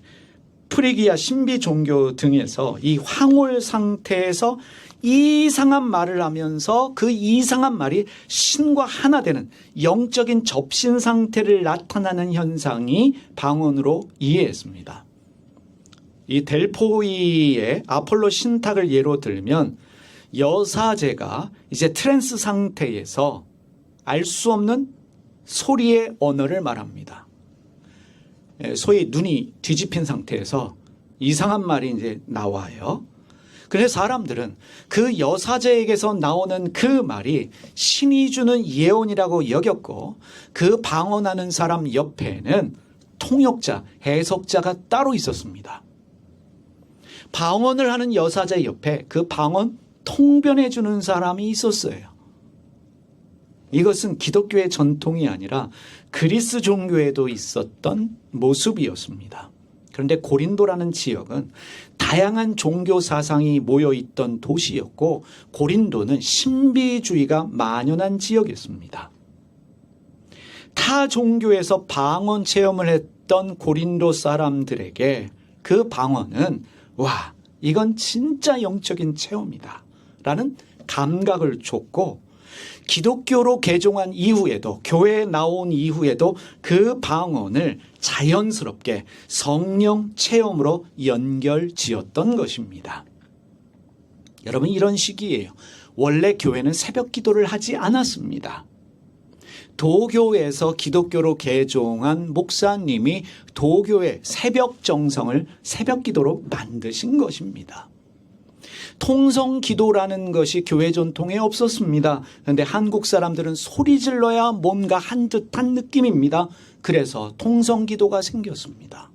프리기아 신비 종교 등에서 이 황홀 상태에서 이상한 말을 하면서 그 이상한 말이 신과 하나 되는 영적인 접신 상태를 나타나는 현상이 방언으로 이해했습니다. 이 델포이의 아폴로 신탁을 예로 들면 여사제가 이제 트랜스 상태에서 알 수 없는 소리의 언어를 말합니다. 소위 눈이 뒤집힌 상태에서 이상한 말이 이제 나와요. 그래서 사람들은 그 여사제에게서 나오는 그 말이 신이 주는 예언이라고 여겼고 그 방언하는 사람 옆에는 통역자, 해석자가 따로 있었습니다. 방언을 하는 여사제 옆에 그 방언 통변해 주는 사람이 있었어요. 이것은 기독교의 전통이 아니라 그리스 종교에도 있었던 모습이었습니다. 그런데 고린도라는 지역은 다양한 종교 사상이 모여있던 도시였고 고린도는 신비주의가 만연한 지역이었습니다. 타 종교에서 방언 체험을 했던 고린도 사람들에게 그 방언은 와, 이건 진짜 영적인 체험이다 라는 감각을 줬고 기독교로 개종한 이후에도 교회에 나온 이후에도 그 방언을 자연스럽게 성령 체험으로 연결지었던 것입니다. 여러분 이런 시기예요. 원래 교회는 새벽 기도를 하지 않았습니다. 도교에서 기독교로 개종한 목사님이 도교의 새벽 정성을 새벽 기도로 만드신 것입니다. 통성 기도라는 것이 교회 전통에 없었습니다. 그런데 한국 사람들은 소리 질러야 뭔가 한 듯한 느낌입니다. 그래서 통성 기도가 생겼습니다.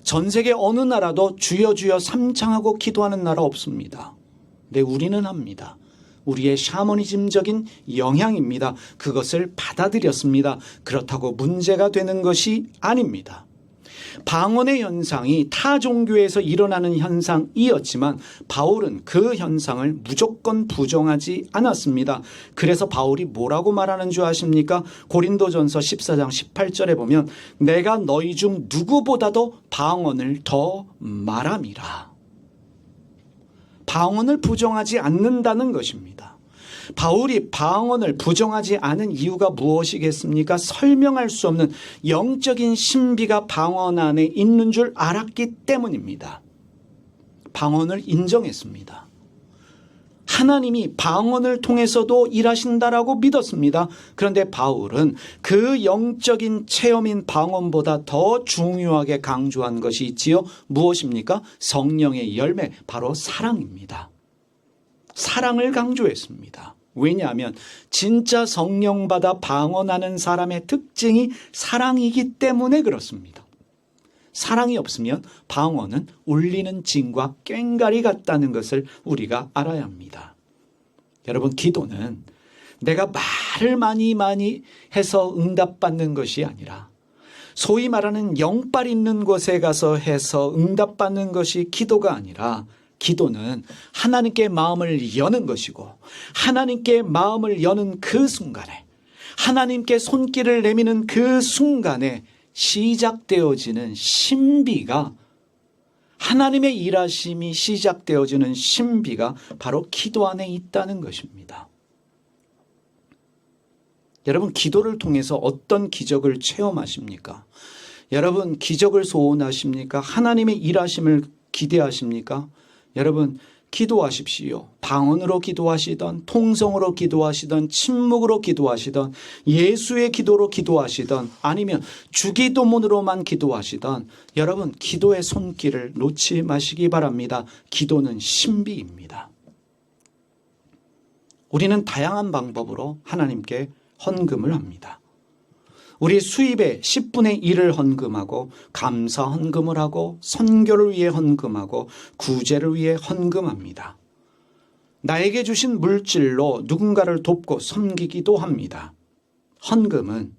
전 세계 어느 나라도 주여 주여 삼창하고 기도하는 나라 없습니다. 근데 우리는 합니다. 우리의 샤머니즘적인 영향입니다. 그것을 받아들였습니다. 그렇다고 문제가 되는 것이 아닙니다. 방언의 현상이 타 종교에서 일어나는 현상이었지만 바울은 그 현상을 무조건 부정하지 않았습니다. 그래서 바울이 뭐라고 말하는 줄 아십니까? 고린도전서 14장 18절에 보면 내가 너희 중 누구보다도 방언을 더 말함이라. 방언을 부정하지 않는다는 것입니다. 바울이 방언을 부정하지 않은 이유가 무엇이겠습니까? 설명할 수 없는 영적인 신비가 방언 안에 있는 줄 알았기 때문입니다. 방언을 인정했습니다. 하나님이 방언을 통해서도 일하신다라고 믿었습니다. 그런데 바울은 그 영적인 체험인 방언보다 더 중요하게 강조한 것이 있지요. 무엇입니까? 성령의 열매, 바로 사랑입니다. 사랑을 강조했습니다. 왜냐하면 진짜 성령 받아 방언하는 사람의 특징이 사랑이기 때문에 그렇습니다. 사랑이 없으면 방언은 울리는 징과 꽹과리 같다는 것을 우리가 알아야 합니다. 여러분, 기도는 내가 말을 많이 해서 응답받는 것이 아니라 소위 말하는 영빨 있는 곳에 가서 해서 응답받는 것이 기도가 아니라 기도는 하나님께 마음을 여는 것이고 하나님께 마음을 여는 그 순간에 하나님께 손길을 내미는 그 순간에 시작되어지는 신비가 하나님의 일하심이 시작되어지는 신비가 바로 기도 안에 있다는 것입니다. 여러분, 기도를 통해서 어떤 기적을 체험하십니까? 여러분, 기적을 소원하십니까? 하나님의 일하심을 기대하십니까? 여러분, 기도하십시오. 방언으로 기도하시던, 통성으로 기도하시던, 침묵으로 기도하시던, 예수의 기도로 기도하시던, 아니면 주기도문으로만 기도하시던, 여러분, 기도의 손길을 놓지 마시기 바랍니다. 기도는 신비입니다. 우리는 다양한 방법으로 하나님께 헌금을 합니다. 우리 수입의 10분의 1을 헌금하고 감사 헌금을 하고 선교를 위해 헌금하고 구제를 위해 헌금합니다. 나에게 주신 물질로 누군가를 돕고 섬기기도 합니다. 헌금은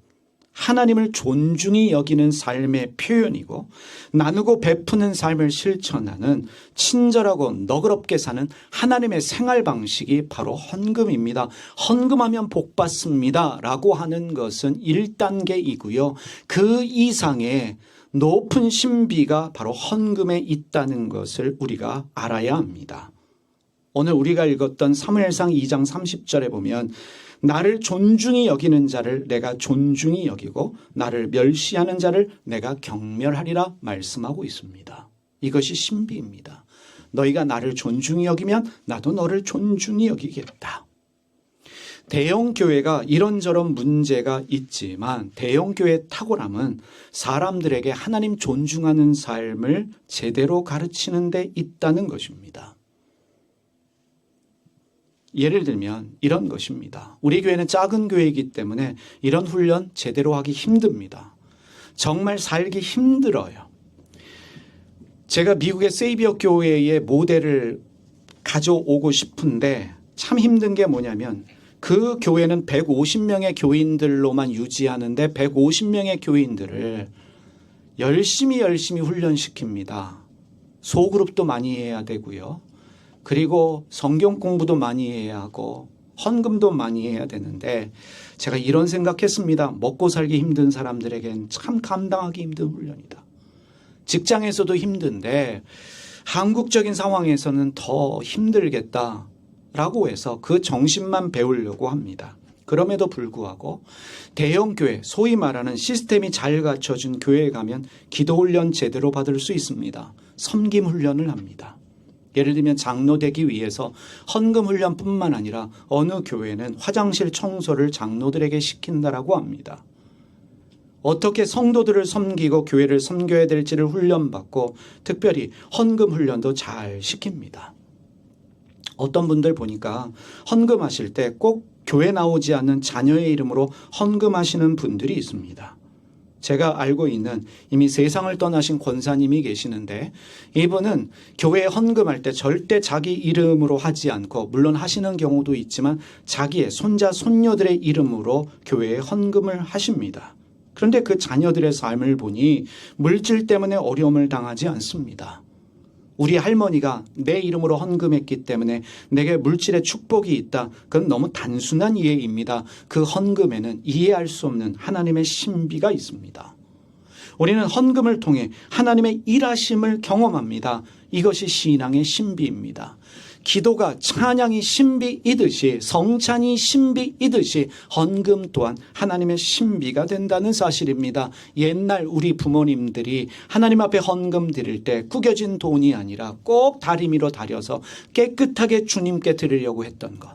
하나님을 존중히 여기는 삶의 표현이고 나누고 베푸는 삶을 실천하는 친절하고 너그럽게 사는 하나님의 생활 방식이 바로 헌금입니다. 헌금하면 복 받습니다 라고 하는 것은 1단계이고요. 그 이상의 높은 신비가 바로 헌금에 있다는 것을 우리가 알아야 합니다. 오늘 우리가 읽었던 사무엘상 2장 30절에 보면 나를 존중히 여기는 자를 내가 존중히 여기고 나를 멸시하는 자를 내가 경멸하리라 말씀하고 있습니다. 이것이 신비입니다. 너희가 나를 존중히 여기면 나도 너를 존중히 여기겠다. 대형 교회가 이런저런 문제가 있지만 대형 교회의 탁월함은 사람들에게 하나님 존중하는 삶을 제대로 가르치는 데 있다는 것입니다. 예를 들면 이런 것입니다. 우리 교회는 작은 교회이기 때문에 이런 훈련 제대로 하기 힘듭니다. 정말 살기 힘들어요. 제가 미국의 세이비어 교회의 모델을 가져오고 싶은데 참 힘든 게 뭐냐면 그 교회는 150명의 교인들로만 유지하는데 150명의 교인들을 열심히 훈련시킵니다. 소그룹도 많이 해야 되고요. 그리고 성경 공부도 많이 해야 하고 헌금도 많이 해야 되는데 제가 이런 생각했습니다. 먹고 살기 힘든 사람들에겐 참 감당하기 힘든 훈련이다. 직장에서도 힘든데 한국적인 상황에서는 더 힘들겠다라고 해서 그 정신만 배우려고 합니다. 그럼에도 불구하고 대형 교회, 소위 말하는 시스템이 잘 갖춰진 교회에 가면 기도 훈련 제대로 받을 수 있습니다. 섬김 훈련을 합니다. 예를 들면 장로 되기 위해서 헌금 훈련뿐만 아니라 어느 교회는 화장실 청소를 장로들에게 시킨다라고 합니다. 어떻게 성도들을 섬기고 교회를 섬겨야 될지를 훈련받고 특별히 헌금 훈련도 잘 시킵니다. 어떤 분들 보니까 헌금하실 때 꼭 교회 나오지 않는 자녀의 이름으로 헌금하시는 분들이 있습니다. 제가 알고 있는 이미 세상을 떠나신 권사님이 계시는데 이분은 교회에 헌금할 때 절대 자기 이름으로 하지 않고 물론 하시는 경우도 있지만 자기의 손자 손녀들의 이름으로 교회에 헌금을 하십니다. 그런데 그 자녀들의 삶을 보니 물질 때문에 어려움을 당하지 않습니다. 우리 할머니가 내 이름으로 헌금했기 때문에 내게 물질의 축복이 있다. 그건 너무 단순한 이해입니다. 그 헌금에는 이해할 수 없는 하나님의 신비가 있습니다. 우리는 헌금을 통해 하나님의 일하심을 경험합니다. 이것이 신앙의 신비입니다. 기도가 찬양이 신비이듯이 성찬이 신비이듯이 헌금 또한 하나님의 신비가 된다는 사실입니다. 옛날 우리 부모님들이 하나님 앞에 헌금 드릴 때 구겨진 돈이 아니라 꼭 다리미로 다려서 깨끗하게 주님께 드리려고 했던 것.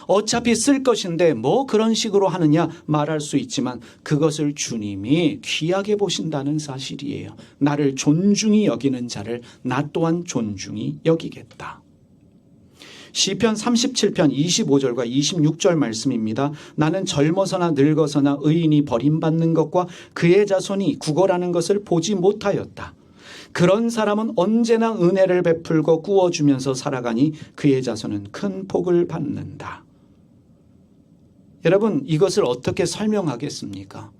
어차피 쓸 것인데 뭐 그런 식으로 하느냐 말할 수 있지만 그것을 주님이 귀하게 보신다는 사실이에요. 나를 존중히 여기는 자를 나 또한 존중히 여기겠다. 시편 37편 25절과 26절 말씀입니다. 나는 젊어서나 늙어서나 의인이 버림받는 것과 그의 자손이 구걸하는 것을 보지 못하였다. 그런 사람은 언제나 은혜를 베풀고 구워주면서 살아가니 그의 자손은 큰 복을 받는다. 여러분, 이것을 어떻게 설명하겠습니까?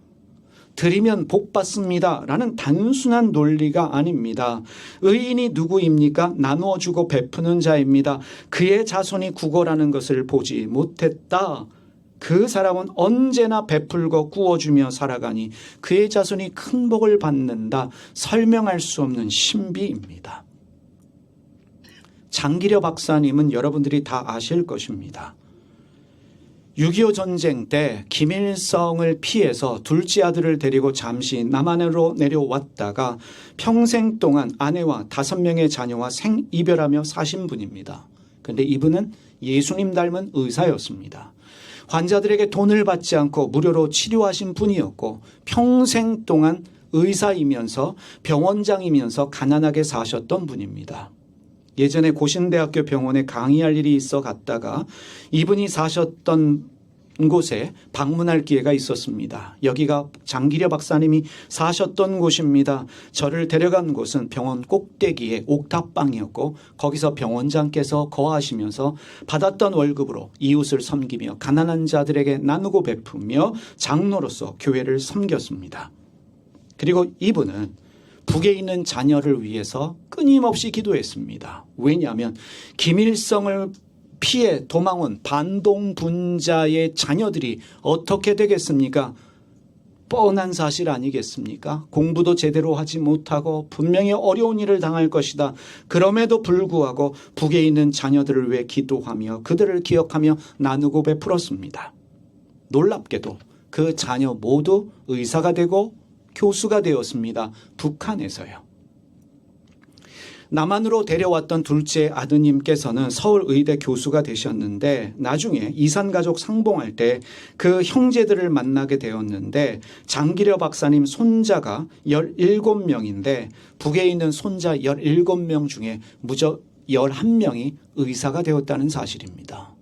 드리면 복 받습니다 라는 단순한 논리가 아닙니다. 의인이 누구입니까? 나누어 주고 베푸는 자입니다. 그의 자손이 구걸하는 것을 보지 못했다. 그 사람은 언제나 베풀고 구워주며 살아가니 그의 자손이 큰 복을 받는다. 설명할 수 없는 신비입니다. 장기려 박사님은 여러분들이 다 아실 것입니다. 6.25 전쟁 때 김일성을 피해서 둘째 아들을 데리고 잠시 남한으로 내려왔다가 평생 동안 아내와 5명의 자녀와 생이별하며 사신 분입니다. 그런데 이분은 예수님 닮은 의사였습니다. 환자들에게 돈을 받지 않고 무료로 치료하신 분이었고 평생 동안 의사이면서 병원장이면서 가난하게 사셨던 분입니다. 예전에 고신대학교 병원에 강의할 일이 있어 갔다가 이분이 사셨던 곳에 방문할 기회가 있었습니다. 여기가 장기려 박사님이 사셨던 곳입니다. 저를 데려간 곳은 병원 꼭대기에 옥탑방이었고 거기서 병원장께서 거하시면서 받았던 월급으로 이웃을 섬기며 가난한 자들에게 나누고 베푸며 장로로서 교회를 섬겼습니다. 그리고 이분은 북에 있는 자녀를 위해서 끊임없이 기도했습니다. 왜냐하면 김일성을 피해 도망온 반동분자의 자녀들이 어떻게 되겠습니까? 뻔한 사실 아니겠습니까? 공부도 제대로 하지 못하고 분명히 어려운 일을 당할 것이다. 그럼에도 불구하고 북에 있는 자녀들을 위해 기도하며 그들을 기억하며 나누고 베풀었습니다. 놀랍게도 그 자녀 모두 의사가 되고 교수가 되었습니다. 북한에서요. 남한으로 데려왔던 둘째 아드님께서는 서울의대 교수가 되셨는데 나중에 이산가족 상봉할 때 그 형제들을 만나게 되었는데 장기려 박사님 손자가 17명인데 북에 있는 손자 17명 중에 무려 11명이 의사가 되었다는 사실입니다.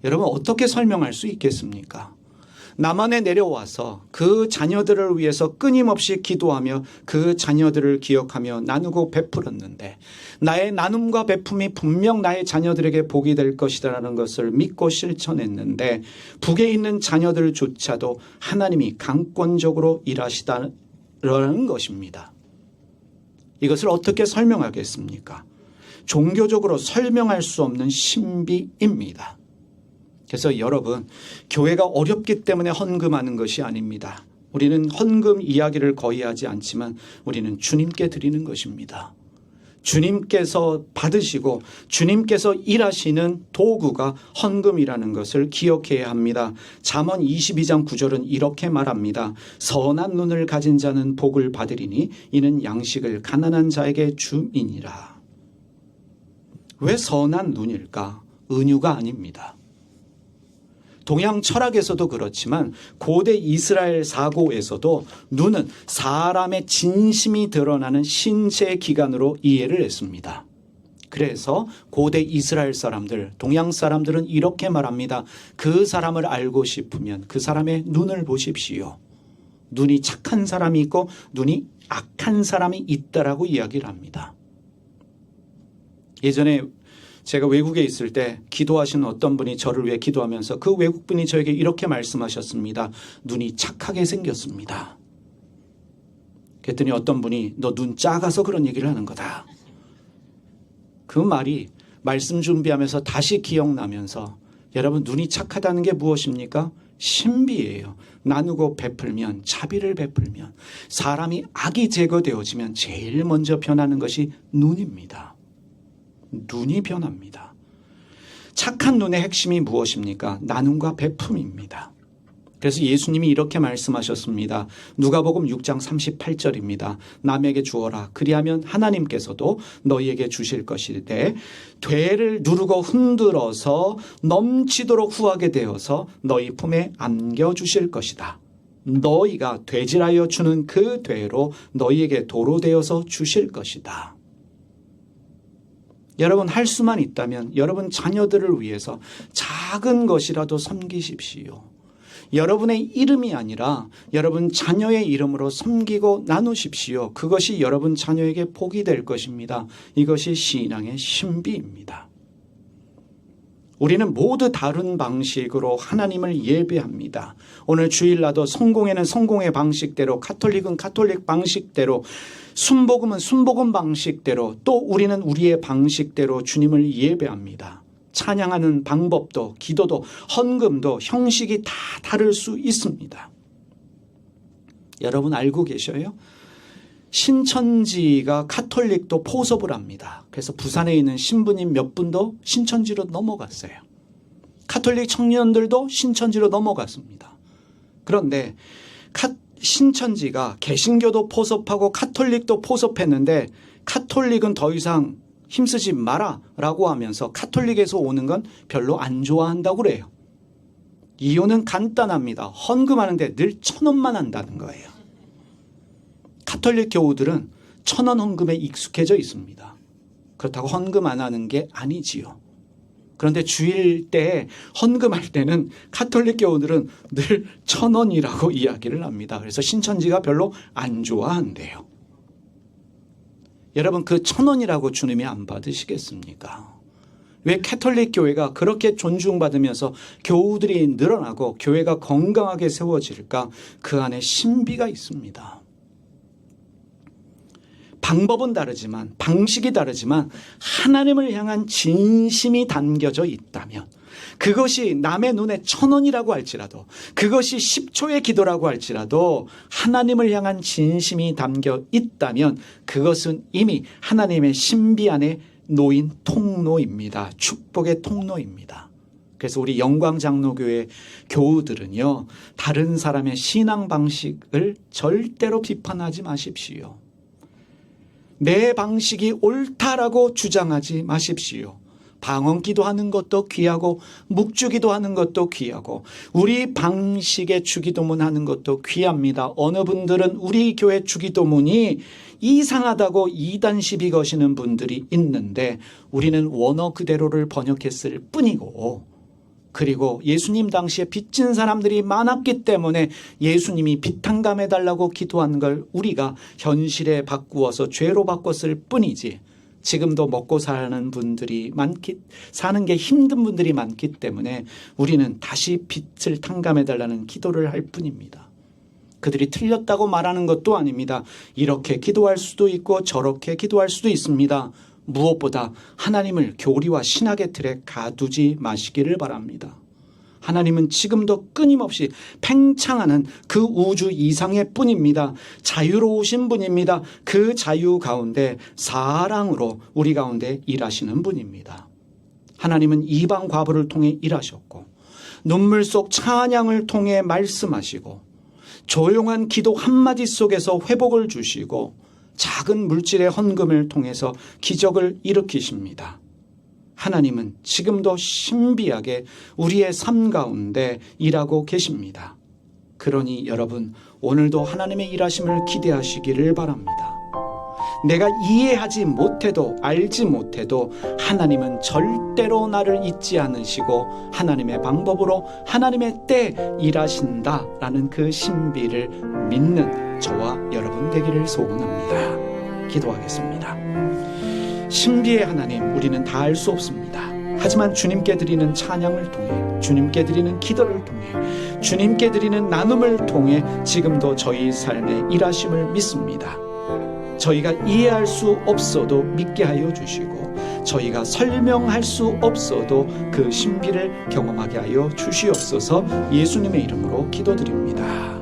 여러분 어떻게 설명할 수 있겠습니까? 남한에 내려와서 그 자녀들을 위해서 끊임없이 기도하며 그 자녀들을 기억하며 나누고 베풀었는데 나의 나눔과 베품이 분명 나의 자녀들에게 복이 될 것이라는 것을 믿고 실천했는데 북에 있는 자녀들조차도 하나님이 강권적으로 일하시다는 것입니다. 이것을 어떻게 설명하겠습니까? 종교적으로 설명할 수 없는 신비입니다. 그래서 여러분 교회가 어렵기 때문에 헌금하는 것이 아닙니다. 우리는 헌금 이야기를 거의 하지 않지만 우리는 주님께 드리는 것입니다. 주님께서 받으시고 주님께서 일하시는 도구가 헌금이라는 것을 기억해야 합니다. 잠언 22장 9절은 이렇게 말합니다. 선한 눈을 가진 자는 복을 받으리니 이는 양식을 가난한 자에게 줌이니라. 왜 선한 눈일까? 은유가 아닙니다. 동양 철학에서도 그렇지만 고대 이스라엘 사고에서도 눈은 사람의 진심이 드러나는 신체의 기관으로 이해를 했습니다. 그래서 고대 이스라엘 사람들, 동양 사람들은 이렇게 말합니다. 그 사람을 알고 싶으면 그 사람의 눈을 보십시오. 눈이 착한 사람이 있고 눈이 악한 사람이 있다라고 이야기를 합니다. 예전에 제가 외국에 있을 때 기도하시는 어떤 분이 저를 위해 기도하면서 그 외국분이 저에게 이렇게 말씀하셨습니다. 눈이 착하게 생겼습니다. 그랬더니 어떤 분이 너 눈 작아서 그런 얘기를 하는 거다. 그 말이 말씀 준비하면서 다시 기억나면서 여러분, 눈이 착하다는 게 무엇입니까? 신비예요. 나누고 베풀면, 자비를 베풀면, 사람이 악이 제거되어지면 제일 먼저 변하는 것이 눈입니다. 눈이 변합니다. 착한 눈의 핵심이 무엇입니까? 나눔과 베품입니다. 그래서 예수님이 이렇게 말씀하셨습니다. 누가복음 6장 38절입니다. 남에게 주어라. 그리하면 하나님께서도 너희에게 주실 것이되 되를 누르고 흔들어서 넘치도록 후하게 되어서 너희 품에 안겨주실 것이다. 너희가 되질하여 주는 그 되로 너희에게 도로 되어서 주실 것이다. 여러분, 할 수만 있다면 여러분 자녀들을 위해서 작은 것이라도 섬기십시오. 여러분의 이름이 아니라 여러분 자녀의 이름으로 섬기고 나누십시오. 그것이 여러분 자녀에게 복이 될 것입니다. 이것이 신앙의 신비입니다. 우리는 모두 다른 방식으로 하나님을 예배합니다. 오늘 주일날도 성공회는 성공회 방식대로, 가톨릭은 가톨릭 방식대로, 순복음은 순복음 방식대로, 또 우리는 우리의 방식대로 주님을 예배합니다. 찬양하는 방법도, 기도도, 헌금도 형식이 다 다를 수 있습니다. 여러분 알고 계셔요? 신천지가 가톨릭도 포섭을 합니다. 그래서 부산에 있는 신부님 몇 분도 신천지로 넘어갔어요. 가톨릭 청년들도 신천지로 넘어갔습니다. 그런데 신천지가 개신교도 포섭하고 가톨릭도 포섭했는데 가톨릭은 더 이상 힘쓰지 마라 라고 하면서 가톨릭에서 오는 건 별로 안 좋아한다고 그래요. 이유는 간단합니다. 헌금하는데 늘 1,000원만 한다는 거예요. 가톨릭 교우들은 1,000원 헌금에 익숙해져 있습니다. 그렇다고 헌금 안 하는 게 아니지요. 그런데 주일 때 헌금할 때는 가톨릭 교우들은 늘 1,000원이라고 이야기를 합니다. 그래서 신천지가 별로 안 좋아한대요. 여러분, 그 1,000원이라고 주님이 안 받으시겠습니까? 왜 가톨릭 교회가 그렇게 존중받으면서 교우들이 늘어나고 교회가 건강하게 세워질까? 그 안에 신비가 있습니다. 방법은 다르지만, 방식이 다르지만 하나님을 향한 진심이 담겨져 있다면, 그것이 남의 눈에 1,000원이라고 할지라도, 그것이 10초의 기도라고 할지라도 하나님을 향한 진심이 담겨 있다면 그것은 이미 하나님의 신비 안에 놓인 통로입니다. 축복의 통로입니다. 그래서 우리 영광장로교회 교우들은요, 다른 사람의 신앙 방식을 절대로 비판하지 마십시오. 내 방식이 옳다라고 주장하지 마십시오. 방언기도 하는 것도 귀하고 묵주기도 하는 것도 귀하고 우리 방식의 주기도문 하는 것도 귀합니다. 어느 분들은 우리 교회 주기도문이 이상하다고 이단 시비 거시는 분들이 있는데 우리는 원어 그대로를 번역했을 뿐이고, 그리고 예수님 당시에 빚진 사람들이 많았기 때문에 예수님이 빚탕감해달라고 기도한 걸 우리가 현실에 바꾸어서 죄로 바꿨을 뿐이지, 지금도 먹고 사는 분들이 사는 게 힘든 분들이 많기 때문에 우리는 다시 빚을 탕감해달라는 기도를 할 뿐입니다. 그들이 틀렸다고 말하는 것도 아닙니다. 이렇게 기도할 수도 있고 저렇게 기도할 수도 있습니다. 무엇보다 하나님을 교리와 신학의 틀에 가두지 마시기를 바랍니다. 하나님은 지금도 끊임없이 팽창하는 그 우주 이상의 뿐입니다. 자유로우신 분입니다. 그 자유 가운데 사랑으로 우리 가운데 일하시는 분입니다. 하나님은 이방 과부를 통해 일하셨고, 눈물 속 찬양을 통해 말씀하시고, 조용한 기도 한마디 속에서 회복을 주시고, 작은 물질의 헌금을 통해서 기적을 일으키십니다. 하나님은 지금도 신비하게 우리의 삶 가운데 일하고 계십니다. 그러니 여러분, 오늘도 하나님의 일하심을 기대하시기를 바랍니다. 내가 이해하지 못해도 알지 못해도 하나님은 절대로 나를 잊지 않으시고 하나님의 방법으로 하나님의 때 일하신다라는 그 신비를 믿는 저와 여러분 되기를 소원합니다. 기도하겠습니다. 신비의 하나님, 우리는 다 알 수 없습니다. 하지만 주님께 드리는 찬양을 통해, 주님께 드리는 기도를 통해, 주님께 드리는 나눔을 통해 지금도 저희 삶의 일하심을 믿습니다. 저희가 이해할 수 없어도 믿게 하여 주시고, 저희가 설명할 수 없어도 그 신비를 경험하게 하여 주시옵소서. 예수님의 이름으로 기도드립니다.